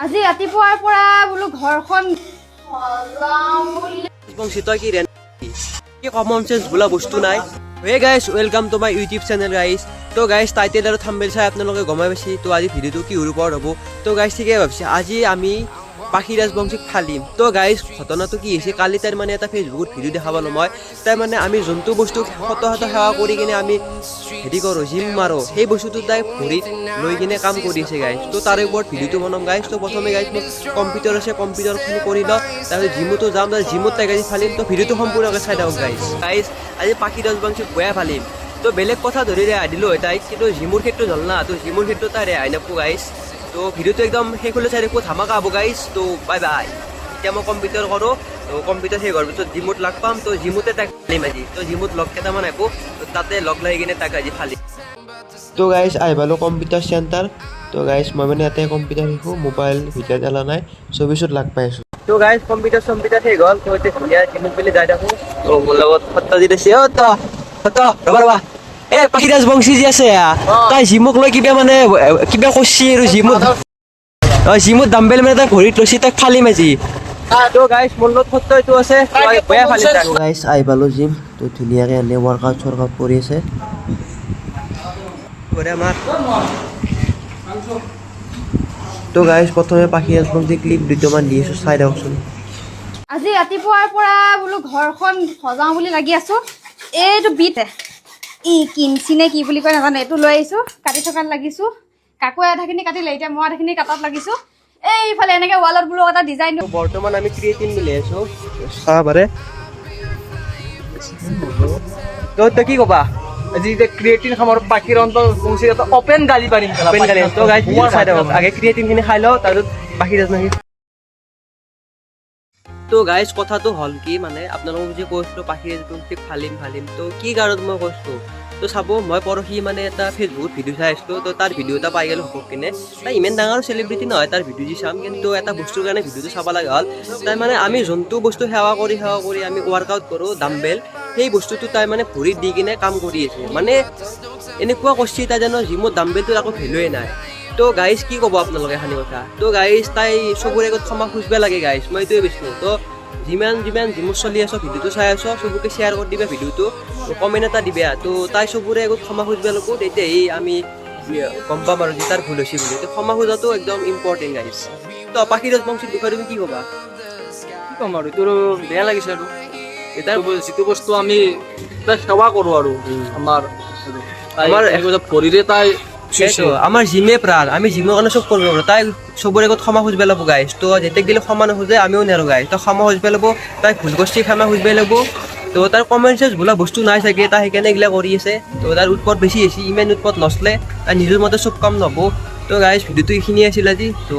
আজি ৰাতিপুৱাৰ পৰা বোলো ঘৰখন তই কি কি কমন সেন্স বোলা বস্তু নাই। Hey guys welcome to my YouTube channel guys. তো গাইজ টাইটেল আৰু থাম্বনেল চাই আপোনালোকে গমাই পাইছে তো আজি ভিডিঅ'টো কি ওপৰত হ'ব। তো গাইজ ঠিকে ভাবিছে আজি আমি পাখি ৰাজবংশীক ফালিম। তো গাইজ ঘটনাটো কি হৈছে, কালি তাই মানে এটা ফেচবুকত ভিডিঅ' দেখা পালোঁ মই। তাই মানে আমি যোনটো বস্তু শত শত সেৱা কৰি কিনে আমি হেৰি কৰোঁ জিম মাৰোঁ, সেই বস্তুটো তাই ভৰিত লৈ কিনে কাম কৰি আছে গাইজ। তো তাৰে ওপৰত ভিডিঅ'টো বনাম গাইজ। তো প্ৰথমে গাইজ মোৰ কম্পিউটাৰ আছে, কম্পিউটাৰখিনি কৰি লওঁ, তাৰপিছত জিমতো যাম, তাৰ জিমত তাইক আজি ফালিম। তো ভিডিঅ'টো সম্পূৰ্ণকৈ চাই থাকক গাইজ। গাইজ আজি পাখি ৰাজবংশীক বেয়া ফালিম। তো বেলেগ কথা ধৰি ৰেহাই দিলোঁ হয় তাইক, কিন্তু জিমৰ ক্ষেত্ৰত হ'ল না, তো জিমৰ ক্ষেত্ৰত তাই ৰেহাই নাপাব গাইজ। তো ভিডিঅ'টো একদম শেষ হ'লে চাই দেখোঁ ধামাকা হ'ব গাইজ। তো বাই বাই। এতিয়া মই কম্পিউটাৰ কৰোঁ, তো কম্পিউটাৰ শেষ হোৱাৰ পিছত জিমত লগ পাম। তো জিমতে তাক ফালিম আজি। তো জিমত লগ কেইটামান আহিব, তো তাতে লগ লাগি কিনে তাক আজি ফালিম। তো গাইজ আহি পালোঁ কম্পিউটাৰ চেণ্টাৰ। তো গাইজ মই মানে ইয়াতে কম্পিউটাৰ শিকোঁ, মোবাইল ভিতৰত এলা নাই, চৌবিছত লগ পাই আছোঁ। তো গাইজ কম্পিউটাৰ শেষ হ'ল, তো এতিয়া ধুনীয়া জিমত পেলাই যাই থাকোঁ। তো মোৰ লগত সত্যজিত আছে। ৰবা এ পাখি ৰাজবংশী যি আছে তাই জিমক লৈ কিবা মানে কিবা কৰিছে আৰু জিমত দাম্বেল মানে তাই ভৰিত লৈছে, তাক ফালিম আজি। তো গাইজ মোৰ লগত সত্য এইটো আছে, বেয়া ফালিম তাক। গাইজ আহি পালোঁ জিম। তো ধুনীয়াকৈ এনে ৱৰ্কআউট কৰি আছে। তো গাইজ প্ৰথমে পাখি ৰাজবংশী ক্লিপ দুটামান দি আছোঁ, চাই দিয়কচোন। আজি ৰাতিপুৱাৰ পৰা বোলো ঘৰখন সজাওঁ বুলি লাগি আছো। এইটো বিট কিনচি নে কি বুলি কয় নাজানো, এইটো লৈ আহিছো, কাটি থকাত লাগিছো। কাকোৱে আধাখিনি কাটিলে, এতিয়া মই আধাখিনি কাটাত লাগিছো। এইফালে এনেকে ৱালত বোলো এটা ডিজাইন বৰ্তমান আমি ক্ৰিয়েটিন মিলি আছো, চাহ পাৰে। তই কি কবা আজি যে ক্ৰিয়েটিন খামৰ পাখিৰ অন্তত পৌঁছি এটা অপেন গালি পাৰিম। তো গাইজ চাই দিয়ক, আগে ক্ৰিয়েটিনখিনি খাই লওঁ, তাৰপিছত বাকী ৰাজবংশী। তো গাইজ কথাটো হ'ল কি, মানে আপোনালোকক যে কৈছিলোঁ পাখি ৰাজবংশীক ফালিম। তো কি কাৰণত মই কৈছোঁ, তো চাব মই পৰহি মানে এটা ফেচবুকত ভিডিঅ' চাই আছিলোঁ। তো তাৰ ভিডিঅ' এটা পাই গ'লোঁ ঘপক কিনে। তাই ইমান ডাঙৰ চেলিব্ৰিটি নহয়, তাৰ ভিডিঅ' যি চাম, কিন্তু এটা বস্তুৰ কাৰণে ভিডিঅ'টো চাব লগা হ'ল। তাই মানে আমি যোনটো বস্তু সেৱা কৰি আমি ৱৰ্কআউট কৰোঁ ডাম্বেল, সেই বস্তুটো তাই মানে ভৰিত দি কিনে কাম কৰি আছে। মানে এনেকুৱা কৰিছে তাই জানো জিমত ডাম্বেলটোৰ একো ভেলুৱে নাই। তো গাইজ কি ক'ব আপোনালোকে খানি কথা। তো গাইজ তাই চবৰে আগত ক্ষমা খুজিব লাগে গাইজ, মই এইটোৱে বিচাৰোঁ। তো যিমান জিমত চলি আছ, ভিডিঅ'টো চাই আছ, চবকে শ্বেয়াৰ কৰি দিবা ভিডিঅ'টো, কমেণ্ট এটা দিবা। তো তাই চবৰে আগত ক্ষমা খুজিব লাগিব, তেতিয়াই আমি গম পাম আৰু যে তাৰ ভুল হৈছে বুলি। তো ক্ষমা খোজাটো একদম ইম্পৰ্টেণ্ট গাইজ। তো পাখি ৰাজবংশীৰ বিষয়ে তুমি কি ক'বা? কি ক'ম আৰু, এইটো বেয়া লাগিছে আৰু এতিয়া যিটো বস্তু আমি তাই সেৱা কৰোঁ আৰু আমাৰ ভৰিৰে তাই আমাৰ জিমে প্ৰাণ, আমি জিমৰ কাৰণে চব কৰিব পাৰোঁ। তাই চবৰে আগত ক্ষমা খুজিব লাগিব গাইজ। তো যেতিয়াক দিলে ক্ষমা নোখোজে আমিও নেৰোঁ গাইজ। তো ক্ষমা খুজিব লাগিব, তাই ভুল কৰিছে ক্ষমা খুজিব লাগিব। তো তাৰ কমন চেন্স বোলা বস্তু নাই চাগে, তাই সেইকাৰণে এইগিলা কৰি আছে। তো তাৰ উৎপাত বেছি হৈছে, ইমান উৎপাত নচলে, তাই নিজৰ মতে চব কাম নহ'ব। তো গাইজ ভিডিঅ'টো এইখিনি আছিল আজি। তো